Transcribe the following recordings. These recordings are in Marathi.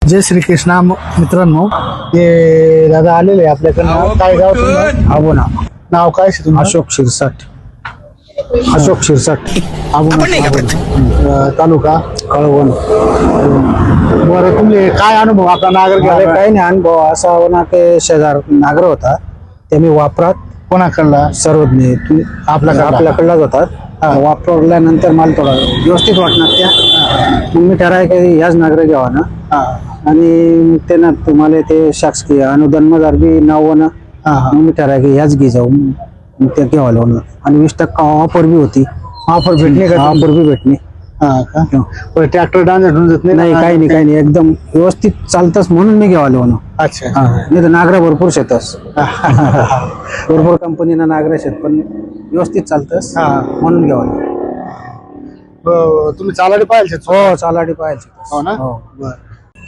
जय श्री कृष्णा मित्रांनो, हे दादा आलेले आपल्याकडनं. काय गाव तुमचं? आबोना. नाव काय आहे तुमचं? अशोक शिरसाट. अशोक शिरसाट. तालुका कळवण. बरं, तुम्ही काय अनुभव आपला नागर मला घ्यायला काही नाही अनुभव असा होणार की शेजार नागर होता ते मी वापरात कोणाकडला? सर्वज्ञ आपल्याकडलाच होता. हा. वापरल्यानंतर मला थोडा व्यवस्थित वाटणार त्या मग मी ठराय की ह्याच नागर घ्यावा ना. आणि त्यांना तुम्हाला ते शासकीय अनुदान मजार बी नाव ना. मग मी ठराय की ह्याच घे जाऊ मग ते घ्यावं लागलं. आणि 20% ऑफर बी होती. ऑफर भेटली का? ऑफर बी भेटली. ट्रॅक्टर डाऊन भेटून जात नाही काही नाही एकदम व्यवस्थित चालतच म्हणून मी घ्यावा लागलो. अच्छा. नाही तर नागरा भरपूर शेतस भरपूर कंपनीना नागरा शेत पण व्यवस्थित चालतस म्हणून घ्यावा लागलो. तुम्ही चालाडी पाहिजे? हो चालाडी पाहायची. हो ना. हो.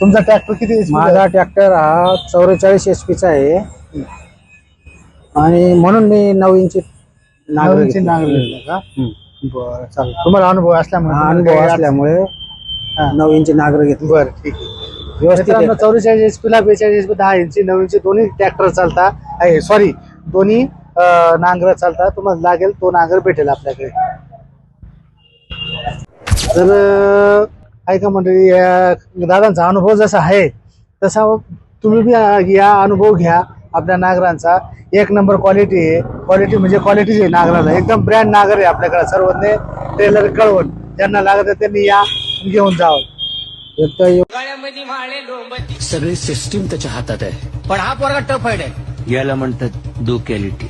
तुमचा ट्रॅक्टर किती HP चा आहे? माझा ट्रॅक्टर हा 44 HP चा आहे आणि म्हणून मी 9 इंची नागर 9 इंची घेतली. नांगर घेतला का? हम्म. बरं, चालेल. तुम्हाला अनुभव असल्यामुळे हा, तुम्हाला अनुभव काही असल्यामुळे 9 इंची नागर घेतली. बरं, ठीक आहे. व्यवस्थित आहे. 44 HP ला 42 HP 10 इंची 9 इंची दोन्ही ट्रॅक्टर चालता. सॉरी, दोन्ही नांगर चालता. तुम्हाला लागेल तो नांगर भेटेल आपल्याकडे. तर ऐका मंडळी, या दादांचा अनुभव जसा आहे तसा तुम्ही बी या अनुभव घ्या आपल्या नांगरांचा. 1 नंबर क्वालिटी आहे. क्वालिटी म्हणजे क्वालिटीच आहे नांगराला. एकदम ब्रँड नांगर आहे आपल्याकडे. सर्वज्ञ टेलर कळवण. ज्यांना लागत आहे त्यांनी या घेऊन जावं. सगळी सिस्टीम त्याच्या हातात आहे. पण हा पोरगा टफ आहे. याला म्हणतात डोक्यालिटी.